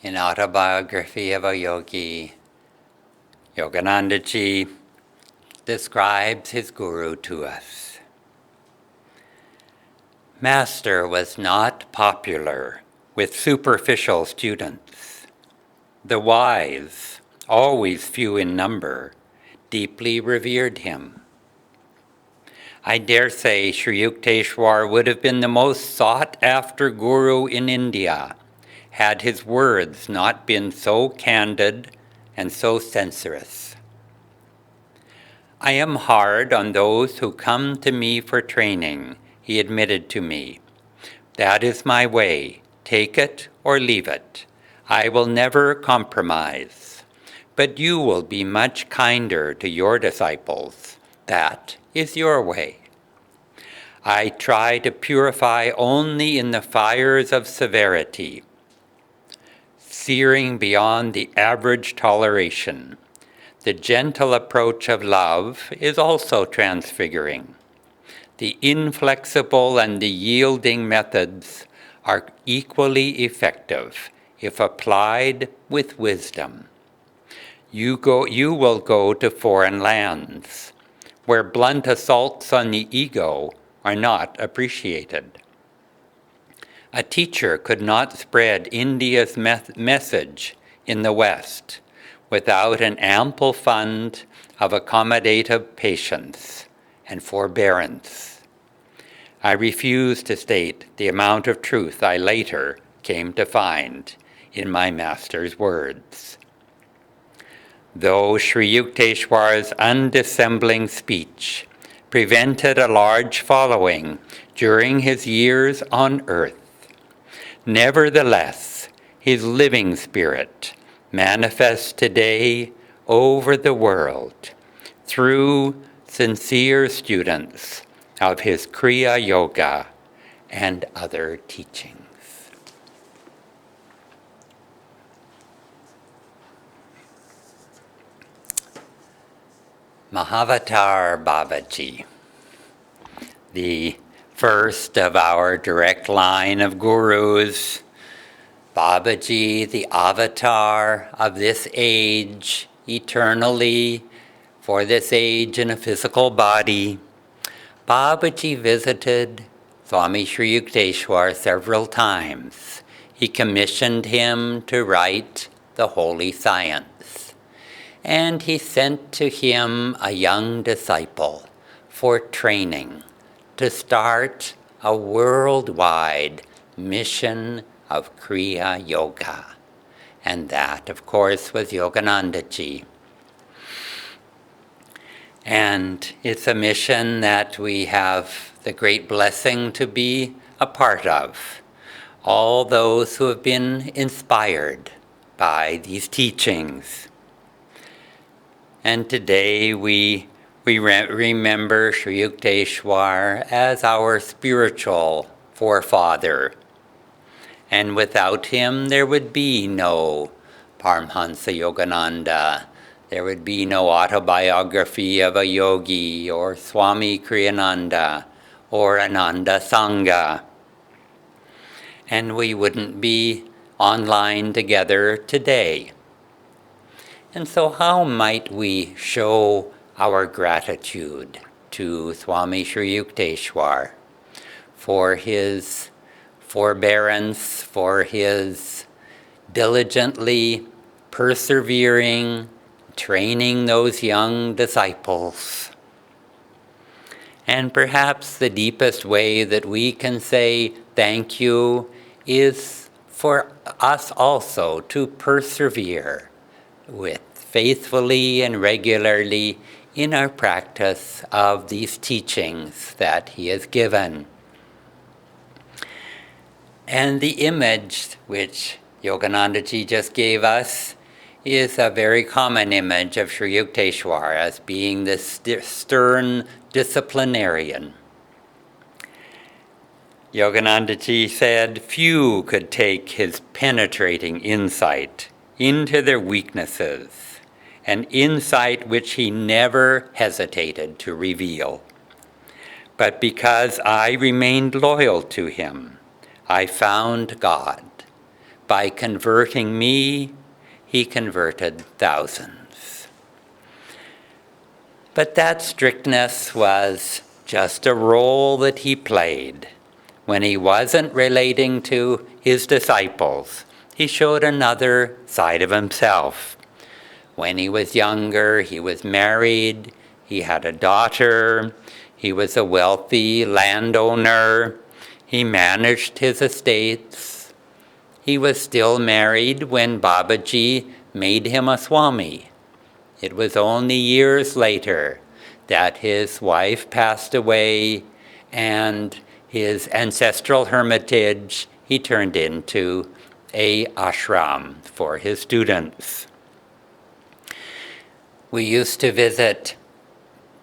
In Autobiography of a Yogi, Yogananda describes his guru to us. Master was not popular with superficial students. The wise, always few in number, deeply revered him. I dare say Sri Yukteswar would have been the most sought-after guru in India had his words not been so candid and so censorious. I am hard on those who come to me for training, he admitted to me. That is my way. Take it or leave it. I will never compromise. But you will be much kinder to your disciples. That is your way. I try to purify only in the fires of severity, searing beyond the average toleration. The gentle approach of love is also transfiguring. The inflexible and the yielding methods are equally effective if applied with wisdom. You will go to foreign lands where blunt assaults on the ego are not appreciated. A teacher could not spread India's message in the West without an ample fund of accommodative patience and forbearance. I refuse to state the amount of truth I later came to find in my master's words. Though Sri Yukteswar's undissembling speech prevented a large following during his years on earth, nevertheless, his living spirit manifests today over the world through sincere students of his Kriya Yoga and other teachings. Mahavatar Babaji, the first of our direct line of gurus, Babaji, the avatar of this age, eternally, for this age in a physical body. Babaji visited Swami Sri Yukteswar several times. He commissioned him to write the Holy Science, and he sent to him a young disciple for training to start a worldwide mission of Kriya Yoga. And that, of course, was Yogananda. And it's a mission that we have the great blessing to be a part of. All those who have been inspired by these teachings. And today we remember Sri Yukteswar as our spiritual forefather. And without him, there would be no Paramhansa Yogananda. There would be no Autobiography of a Yogi, or Swami Kriyananda, or Ananda Sangha. And we wouldn't be online together today. And so how might we show our gratitude to Swami Sri Yukteswar for his forbearance, for his diligently persevering, training those young disciples? And perhaps the deepest way that we can say thank you is for us also to persevere with faithfully and regularly in our practice of these teachings that he has given. And the image which Yogananda just gave us is a very common image of Sri Yukteswar as being this stern disciplinarian. Yogananda said, few could take his penetrating insight into their weaknesses, an insight which he never hesitated to reveal. But because I remained loyal to him, I found God by converting me, he converted thousands. But that strictness was just a role that he played. When he wasn't relating to his disciples, he showed another side of himself. When he was younger, he was married, he had a daughter, he was a wealthy landowner, he managed his estates. He was still married when Babaji made him a Swami. It was only years later that his wife passed away and his ancestral hermitage he turned into a ashram for his students. We used to visit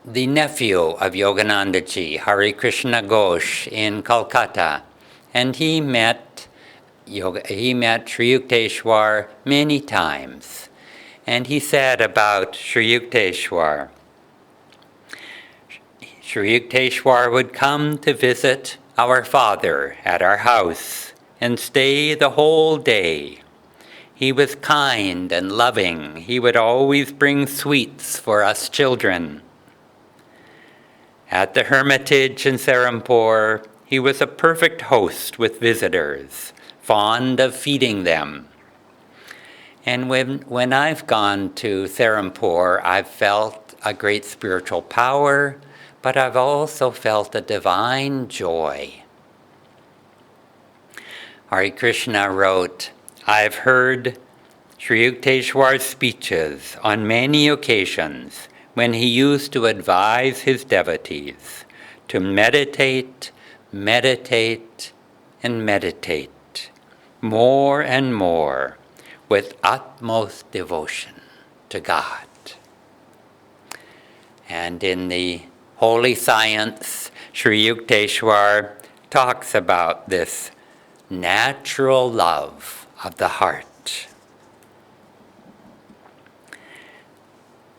the nephew of Yoganandaji, Hari Krishna Ghosh, in Calcutta, and he met Sri Yukteswar many times. And he said about Sri Yukteswar, Sri Yukteswar would come to visit our father at our house and stay the whole day. He was kind and loving. He would always bring sweets for us children. At the hermitage in Serampore, he was a perfect host with visitors, fond of feeding them. And when I've gone to Serampore, I've felt a great spiritual power, but I've also felt a divine joy. Hare Krishna wrote, I've heard Sri Yukteswar's speeches on many occasions when he used to advise his devotees to meditate, meditate, and meditate more and more with utmost devotion to God. And in the Holy Science, Sri Yukteswar talks about this natural love of the heart.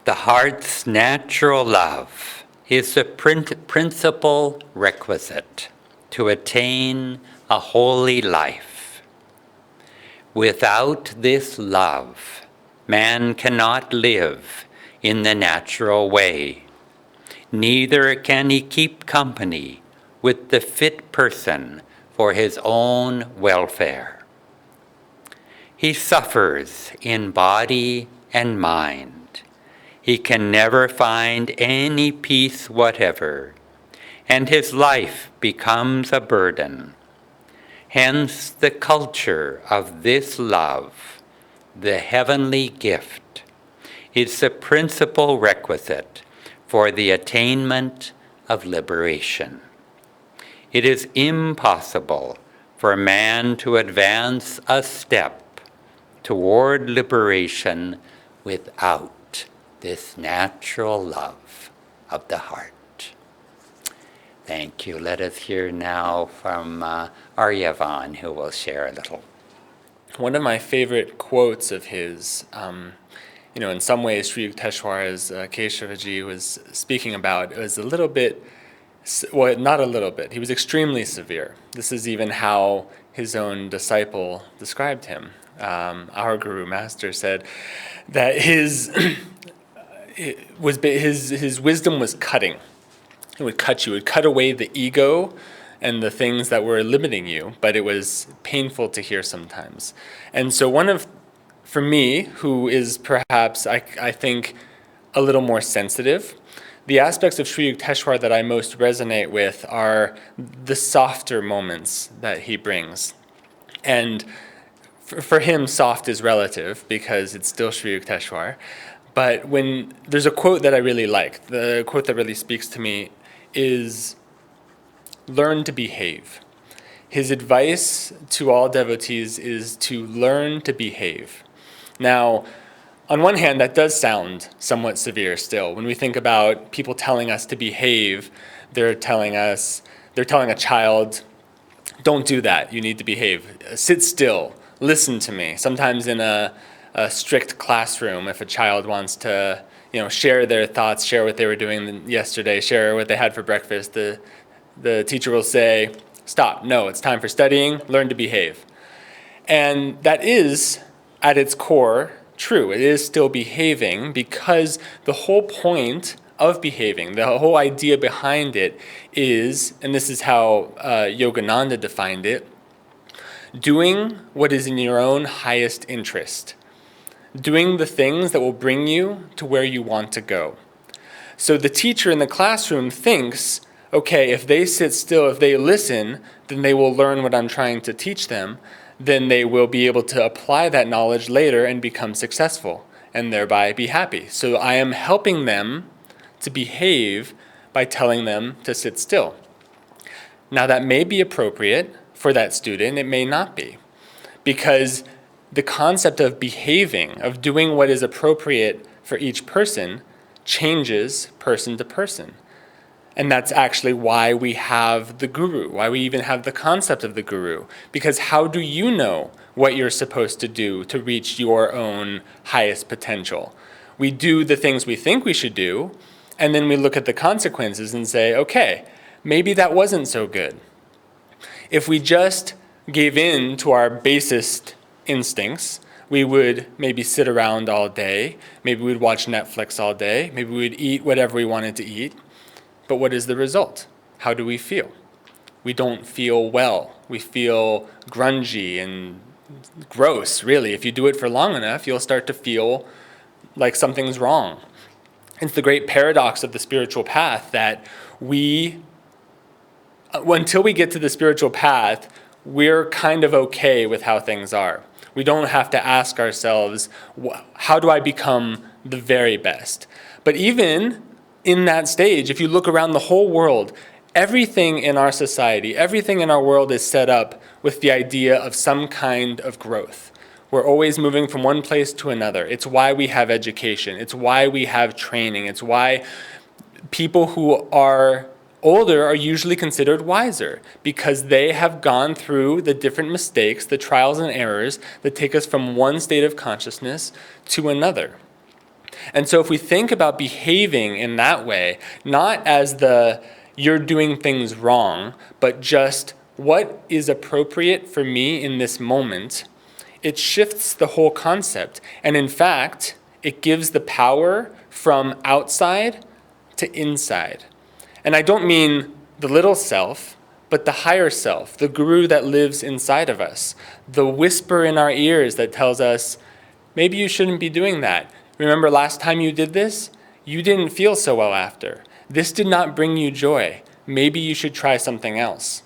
The heart's natural love is the principal requisite to attain a holy life. Without this love, man cannot live in the natural way. Neither can he keep company with the fit person for his own welfare. He suffers in body and mind. He can never find any peace whatever, and his life becomes a burden. Hence the culture of this love, the heavenly gift, is the principal requisite for the attainment of liberation. It is impossible for man to advance a step toward liberation without this natural love of the heart. Thank you. Let us hear now from Aryawan, who will share a little. One of my favorite quotes of his, in some ways Sri Yukteswar, as Keshavaji was speaking about, it was a little bit, well, not a little bit, he was extremely severe. This is even how his own disciple described him. Our Guru Master said that his wisdom was cutting. It would cut you. It would cut away the ego and the things that were limiting you, but it was painful to hear sometimes. And so for me, who is perhaps, I think, a little more sensitive, the aspects of Sri Yukteswar that I most resonate with are the softer moments that he brings. And for him, soft is relative because it's still Sri Yukteswar. But when there's a quote that I really like, the quote that really speaks to me is, learn to behave. His advice to all devotees is to learn to behave. Now, on one hand, that does sound somewhat severe still. When we think about people telling us to behave, they're telling a child, don't do that, you need to behave. Sit still, listen to me. Sometimes in a strict classroom, if a child wants to share their thoughts, share what they were doing yesterday, share what they had for breakfast, the teacher will say, stop, no, it's time for studying, learn to behave. And that is, at its core, true. It is still behaving, because the whole point of behaving, the whole idea behind it is, and this is how Yogananda defined it, doing what is in your own highest interest. Doing the things that will bring you to where you want to go. So the teacher in the classroom thinks, okay, if they sit still, if they listen, then they will learn what I'm trying to teach them. Then they will be able to apply that knowledge later and become successful, and thereby be happy. So I am helping them to behave by telling them to sit still. Now that may be appropriate for that student, it may not be. Because the concept of behaving, of doing what is appropriate for each person, changes person to person. And that's actually why we have the guru, why we even have the concept of the guru. Because how do you know what you're supposed to do to reach your own highest potential? We do the things we think we should do, and then we look at the consequences and say, okay, maybe that wasn't so good. If we just gave in to our basest instincts, we would maybe sit around all day, maybe we'd watch Netflix all day, maybe we'd eat whatever we wanted to eat. But what is the result? How do we feel? We don't feel well. We feel grungy and gross, really. If you do it for long enough, you'll start to feel like something's wrong. It's the great paradox of the spiritual path that until we get to the spiritual path, we're kind of okay with how things are. We don't have to ask ourselves, how do I become the very best? But even in that stage, if you look around the whole world, everything in our society, everything in our world is set up with the idea of some kind of growth. We're always moving from one place to another. It's why we have education. It's why we have training. It's why people who are older are usually considered wiser, because they have gone through the different mistakes, the trials and errors that take us from one state of consciousness to another. And so if we think about behaving in that way, not as you're doing things wrong, but just what is appropriate for me in this moment, it shifts the whole concept. And in fact, it gives the power from outside to inside. And I don't mean the little self, but the higher self, the guru that lives inside of us, the whisper in our ears that tells us, maybe you shouldn't be doing that. Remember last time you did this? You didn't feel so well after. This did not bring you joy. Maybe you should try something else.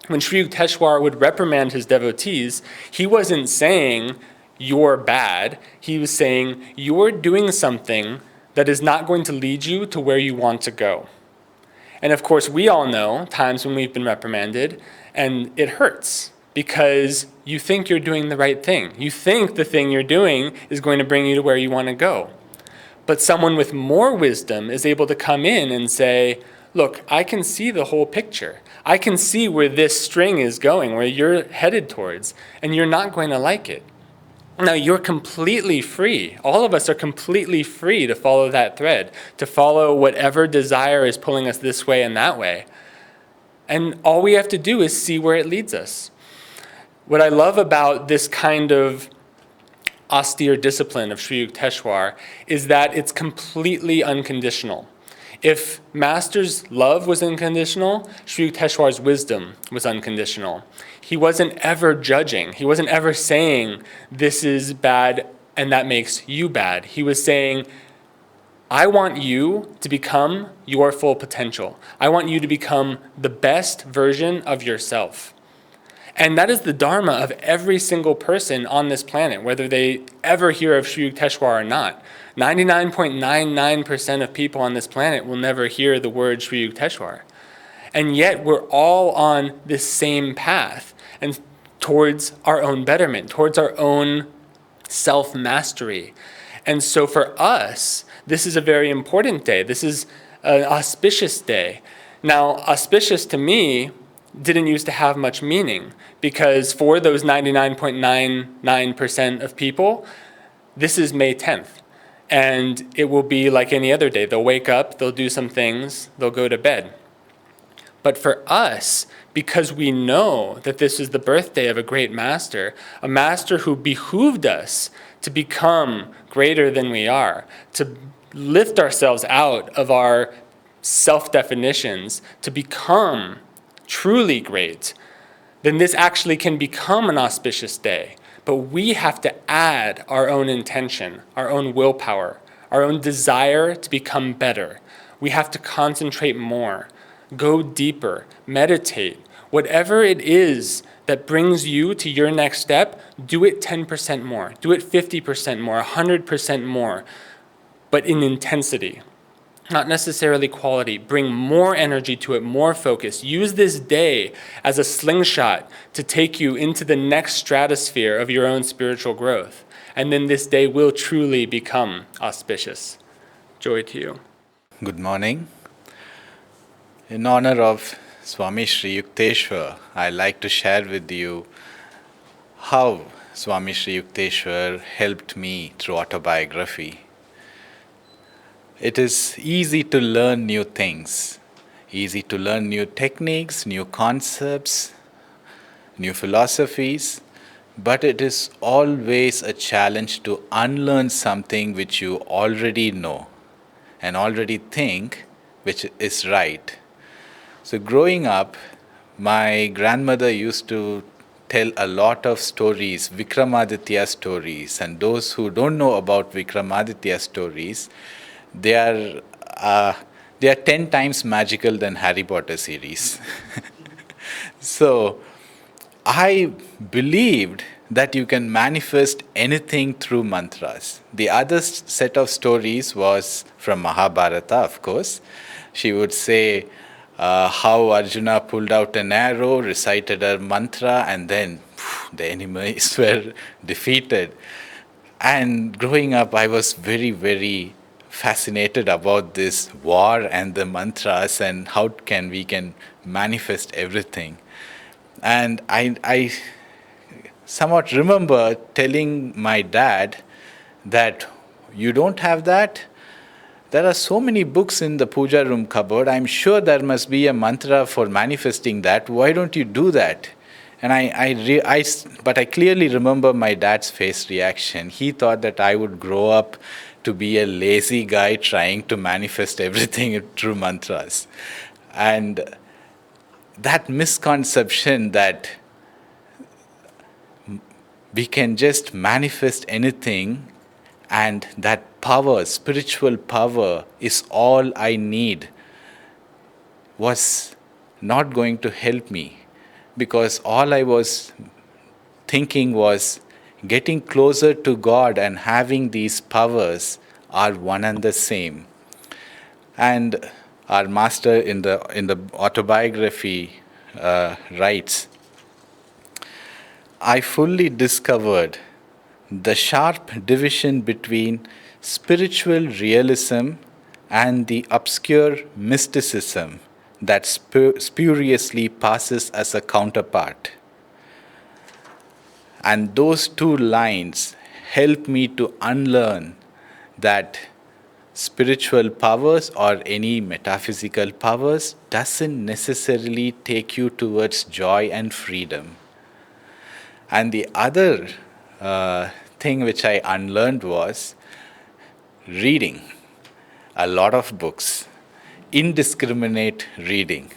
When Sri Yukteswar would reprimand his devotees, he wasn't saying, you're bad. He was saying, you're doing something that is not going to lead you to where you want to go. And of course, we all know times when we've been reprimanded, and it hurts because you think you're doing the right thing. You think the thing you're doing is going to bring you to where you want to go. But someone with more wisdom is able to come in and say, look, I can see the whole picture. I can see where this string is going, where you're headed towards, and you're not going to like it. Now, you're completely free. All of us are completely free to follow that thread, to follow whatever desire is pulling us this way and that way. And all we have to do is see where it leads us. What I love about this kind of austere discipline of Sri Yukteswar is that it's completely unconditional. If Master's love was unconditional, Sri Yukteswar's wisdom was unconditional. He wasn't ever judging. He wasn't ever saying, this is bad and that makes you bad. He was saying, I want you to become your full potential. I want you to become the best version of yourself. And that is the dharma of every single person on this planet, whether they ever hear of Sri Yukteswar or not. 99.99% of people on this planet will never hear the word Sri Yukteswar. And yet we're all on this same path and towards our own betterment, towards our own self-mastery. And so for us, this is a very important day. This is an auspicious day. Now, auspicious to me didn't used to have much meaning, because for those 99.99% of people, this is May 10th. And it will be like any other day. They'll wake up, they'll do some things, they'll go to bed. But for us, because we know that this is the birthday of a great master, a master who behooved us to become greater than we are, to lift ourselves out of our self-definitions, to become truly great, then this actually can become an auspicious day. But we have to add our own intention, our own willpower, our own desire to become better. We have to concentrate more, go deeper, meditate. Whatever it is that brings you to your next step, do it 10% more, do it 50% more, 100% more, but in intensity. Not necessarily quality. Bring more energy to it, more focus. Use this day as a slingshot to take you into the next stratosphere of your own spiritual growth. And then this day will truly become auspicious. Joy to you. Good morning. In honor of Swami Sri Yukteswar, I like to share with you how Swami Sri Yukteswar helped me through autobiography. It is easy to learn new things, easy to learn new techniques, new concepts, new philosophies, but it is always a challenge to unlearn something which you already know and already think which is right. So growing up, my grandmother used to tell a lot of stories, Vikramaditya stories, and those who don't know about Vikramaditya stories, they are 10 times magical than Harry Potter series. So I believed that you can manifest anything through mantras. The other set of stories was from Mahabharata, of course. She would say how Arjuna pulled out an arrow, recited a mantra, and then the enemies were defeated. And growing up, I was very, very fascinated about this war and the mantras and how we can manifest everything. And I somewhat remember telling my dad that you don't have that? There are so many books in the puja room cupboard. I'm sure there must be a mantra for manifesting that. Why don't you do that? And but I clearly remember my dad's face reaction. He thought that I would grow up to be a lazy guy trying to manifest everything through mantras. And that misconception that we can just manifest anything and that power, spiritual power, is all I need was not going to help me, because all I was thinking was getting closer to God and having these powers are one and the same. And our master in the autobiography writes, I fully discovered the sharp division between spiritual realism and the obscure mysticism that spuriously passes as a counterpart. And those two lines help me to unlearn that spiritual powers or any metaphysical powers doesn't necessarily take you towards joy and freedom. And the other thing which I unlearned was reading a lot of books, indiscriminate reading.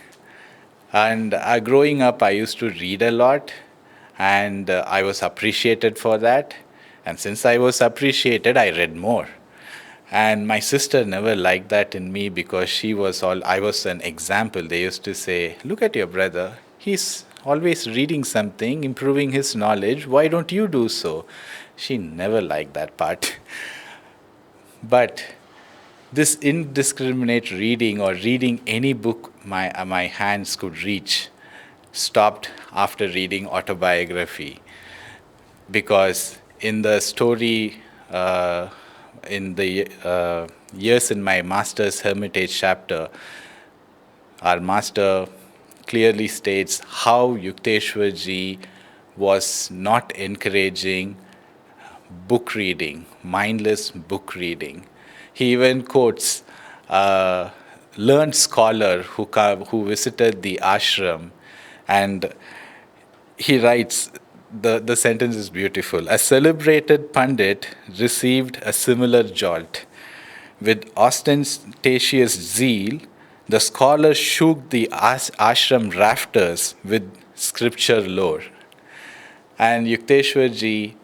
And growing up, I used to read a lot, and I was appreciated for that. And since I was appreciated, I read more. And my sister never liked that in me, because I was an example. They used to say, look at your brother. He's always reading something, improving his knowledge. Why don't you do so? She never liked that part. But this indiscriminate reading, or reading any book my hands could reach, stopped after reading Autobiography. Because in the story, in the years in my master's hermitage chapter, our master clearly states how Yukteswar ji was not encouraging book reading, mindless book reading. He even quotes learned scholar who visited the ashram, and he writes, the sentence is beautiful. A celebrated Pandit received a similar jolt. With ostentatious zeal, the scholar shook the ashram rafters with scripture lore. And Yukteswar ji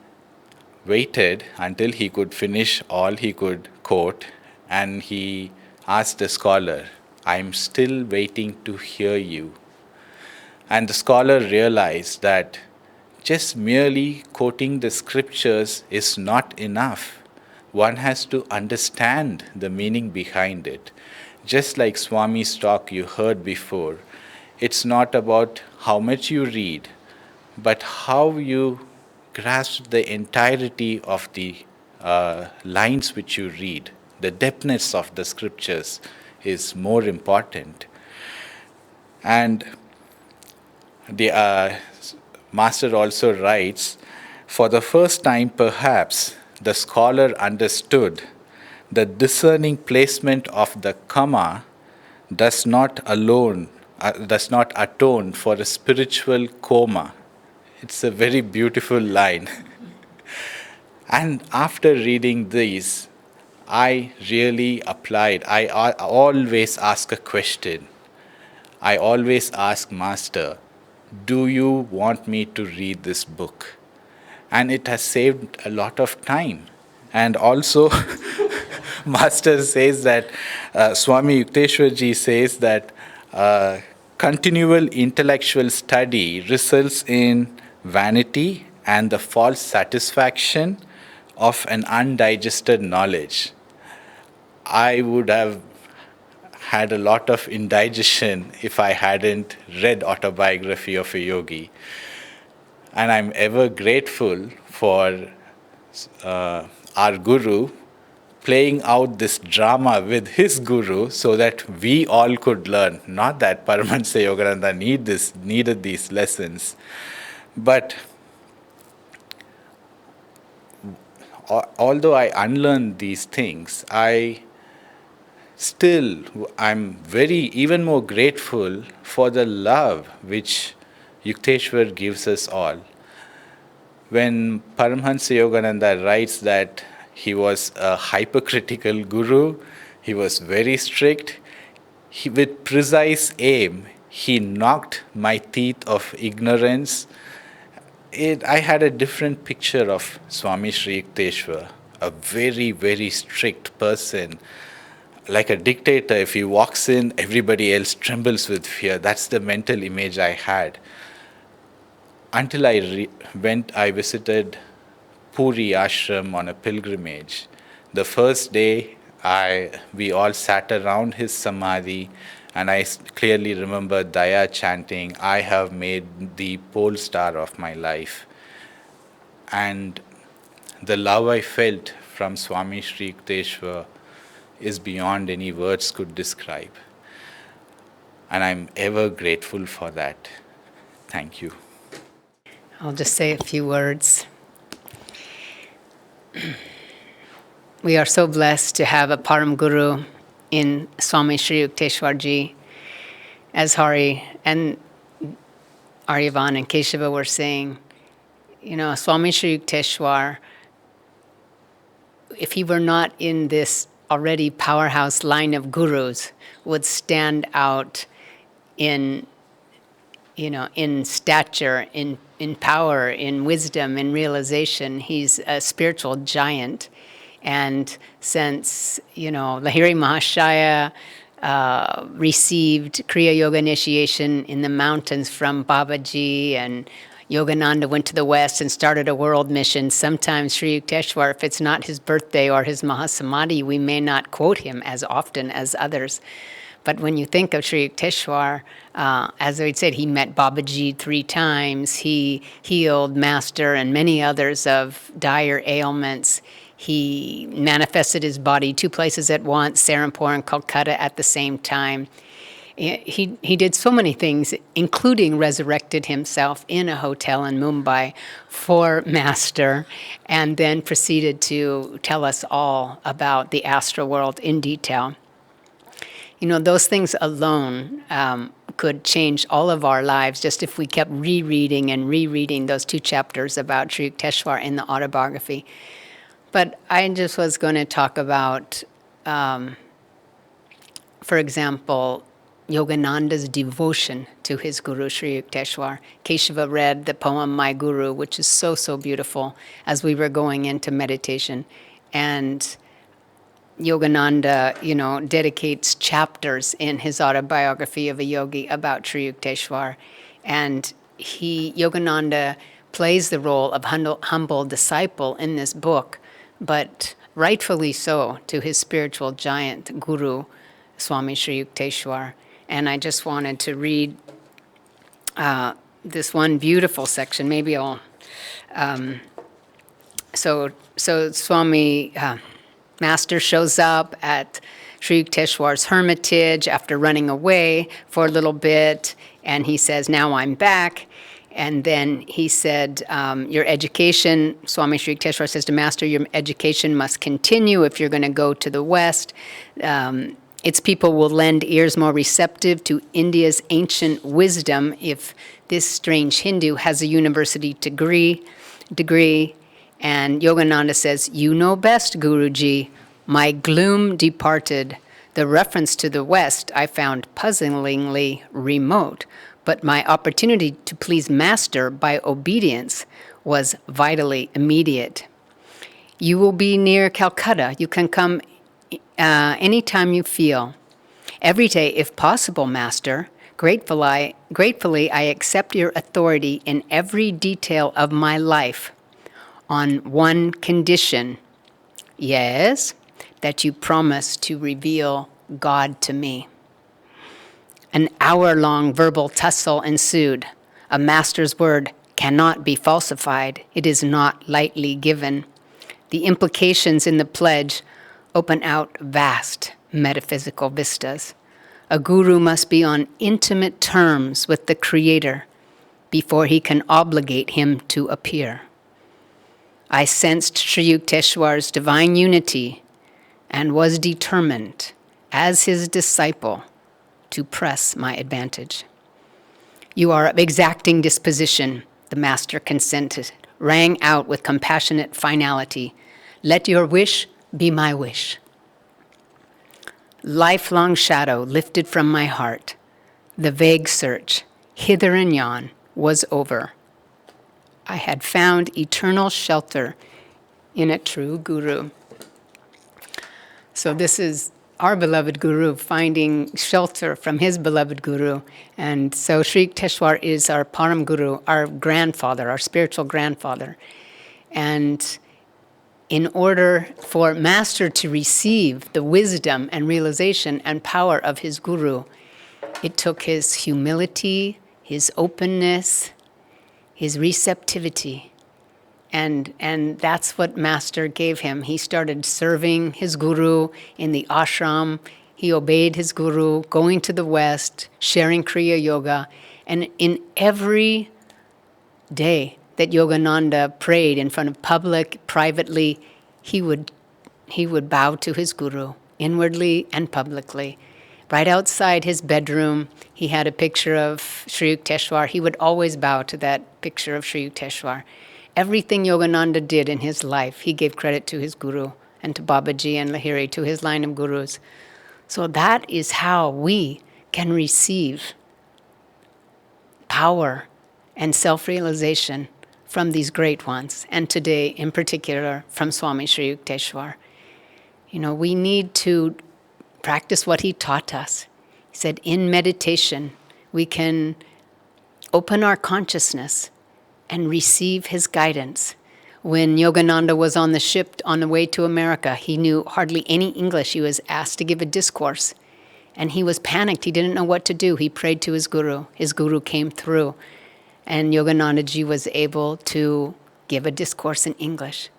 waited until he could finish all he could quote, and he asked the scholar, "I'm still waiting to hear you." And the scholar realized that just merely quoting the scriptures is not enough. One has to understand the meaning behind it. Just like Swami's talk you heard before, it's not about how much you read, but how you grasp the entirety of the lines which you read. The depthness of the scriptures is more important. And the master also writes, for the first time perhaps the scholar understood the discerning placement of the comma does not atone for a spiritual coma. It's a very beautiful line. And after reading these, I really applied. I always ask a question. I always ask Master, do you want me to read this book? And it has saved a lot of time. And also, Master says that, Swami Yukteswar ji says that continual intellectual study results in vanity and the false satisfaction of an undigested knowledge. I would have had a lot of indigestion if I hadn't read Autobiography of a Yogi. And I'm ever grateful for our Guru playing out this drama with his Guru so that we all could learn. Not that Paramhansa Yogananda needed these lessons, but although I unlearned these things, I'm even more grateful for the love which Yukteswar gives us all. When Paramhansa Yogananda writes that he was a hypercritical guru, he was very strict, with precise aim, he knocked my teeth of ignorance. I had a different picture of Swami Sri Yukteswar, a very, very strict person. Like a dictator, if he walks in, everybody else trembles with fear. That's the mental image I had. Until I visited Puri ashram on a pilgrimage. The first day, we all sat around his samadhi, and I clearly remember Daya chanting, "I have made the pole star of my life." And the love I felt from Swami Sri Yukteswar is beyond any words could describe. And I'm ever grateful for that. Thank you. I'll just say a few words. We are so blessed to have a Param Guru in Swami Sri Yukteswar ji. As Hari and Aryawan and Keshava were saying, Swami Sri Yukteswar, if he were not in this already powerhouse line of gurus, would stand out in stature, in power, in wisdom, in realization. He's a spiritual giant. And since, Lahiri Mahashaya received Kriya Yoga initiation in the mountains from Babaji, and Yogananda went to the West and started a world mission, sometimes Sri Yukteswar, if it's not his birthday or his Mahasamadhi, we may not quote him as often as others. But when you think of Sri Yukteswar, as I said, he met Babaji 3 times. He healed Master and many others of dire ailments. He manifested his body 2 places at once, Serampore and Calcutta at the same time. He did so many things, including resurrected himself in a hotel in Mumbai for Master, and then proceeded to tell us all about the astral world in detail. those things alone could change all of our lives just if we kept rereading those 2 chapters about Sri Yukteswar in the autobiography. But I just was going to talk about, for example, Yogananda's devotion to his guru, Sri Yukteswar. Keshava read the poem My Guru, which is so, so beautiful, as we were going into meditation. And Yogananda, dedicates chapters in his autobiography of a yogi about Sri Yukteswar. And Yogananda plays the role of humble disciple in this book, but rightfully so to his spiritual giant guru, Swami Sri Yukteswar. And I just wanted to read this one beautiful section. Maybe I'll... So Swami... Master shows up at Sri Yukteswar's hermitage after running away for a little bit, and he says, now I'm back. And then he said, your education, Swami Sri Yukteswar says to Master, your education must continue if you're going to go to the West. Its people will lend ears more receptive to India's ancient wisdom if this strange Hindu has a university degree. And Yogananda says, you know best, Guruji. My gloom departed. The reference to the West I found puzzlingly remote, but my opportunity to please Master by obedience was vitally immediate. You will be near Calcutta. You can come anytime you feel. Every day, if possible, Master. Gratefully, I accept your authority in every detail of my life. On one condition, yes, that you promise to reveal God to me. An hour-long verbal tussle ensued. A master's word cannot be falsified. It is not lightly given. The implications in the pledge open out vast metaphysical vistas. A guru must be on intimate terms with the Creator before he can obligate him to appear. I sensed Sri Yukteswar's divine unity and was determined, as his disciple, to press my advantage. You are of exacting disposition, the Master consented, rang out with compassionate finality. Let your wish be my wish. Lifelong shadow lifted from my heart. The vague search, hither and yon, was over. I had found eternal shelter in a true guru. So this is our beloved guru finding shelter from his beloved guru. And so Sri Yukteswar is our Param Guru, our grandfather, our spiritual grandfather. And in order for Master to receive the wisdom and realization and power of his guru, it took his humility, his openness, his receptivity. And that's what Master gave him. He started serving his guru in the ashram. He obeyed his guru, going to the West, sharing Kriya Yoga. And in every day that Yogananda prayed in front of public, privately, he would bow to his guru, inwardly and publicly. Right outside his bedroom, he had a picture of Sri Yukteswar. He would always bow to that picture of Sri Yukteswar. Everything Yogananda did in his life, he gave credit to his guru and to Babaji and Lahiri, to his line of gurus. So that is how we can receive power and self-realization from these great ones, and today in particular from Swami Sri Yukteswar. We need to practice what he taught us. He said, in meditation, we can open our consciousness and receive his guidance. When Yogananda was on the ship on the way to America, he knew hardly any English. He was asked to give a discourse, and he was panicked. He didn't know what to do. He prayed to his guru. His guru came through, and Yoganandaji was able to give a discourse in English.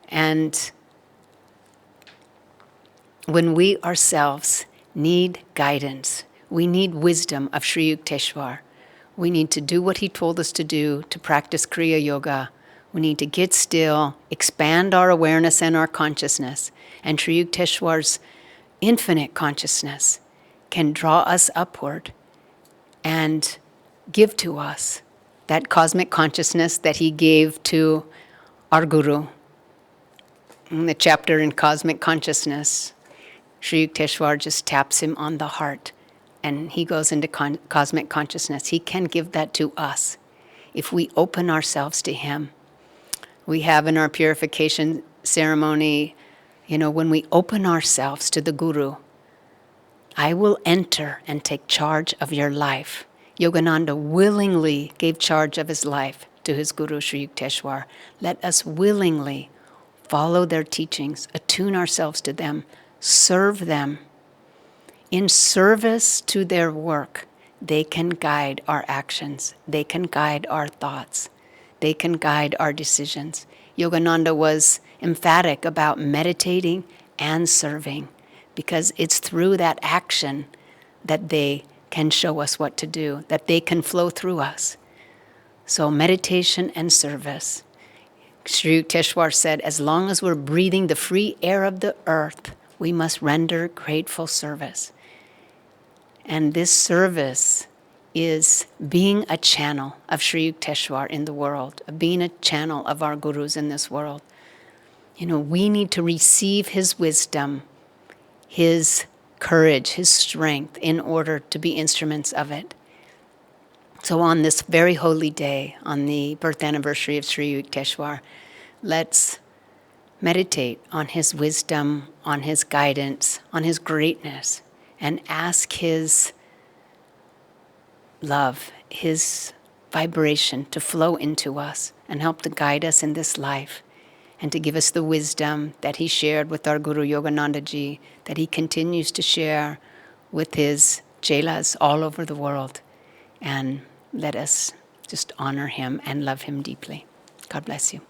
And when we ourselves need guidance, we need wisdom of Sri Yukteswar. We need to do what he told us to do, to practice Kriya Yoga. We need to get still, expand our awareness and our consciousness, and Sri Yukteswar's infinite consciousness, can draw us upward and give to us that cosmic consciousness that he gave to our Guru. In the chapter in Cosmic Consciousness, Sri Yukteswar just taps him on the heart and he goes into cosmic consciousness. He can give that to us if we open ourselves to him. We have in our purification ceremony, when we open ourselves to the Guru, I will enter and take charge of your life. Yogananda willingly gave charge of his life to his Guru Sri Yukteswar. Let us willingly follow their teachings, attune ourselves to them, serve them. In service to their work, they can guide our actions. They can guide our thoughts. They can guide our decisions. Yogananda was emphatic about meditating and serving because it's through that action that they can show us what to do, that they can flow through us. So meditation and service. Sri Yukteswar said, as long as we're breathing the free air of the earth, we must render grateful service. And this service is being a channel of Sri Yukteswar in the world, being a channel of our gurus in this world. We need to receive his wisdom, his courage, his strength in order to be instruments of it. So on this very holy day, on the birth anniversary of Sri Yukteswar, let's meditate on his wisdom, on his guidance, on his greatness, and ask his love, his vibration to flow into us and help to guide us in this life and to give us the wisdom that he shared with our Guru Yogananda Ji, that he continues to share with his chelas all over the world. And let us just honor him and love him deeply. God bless you.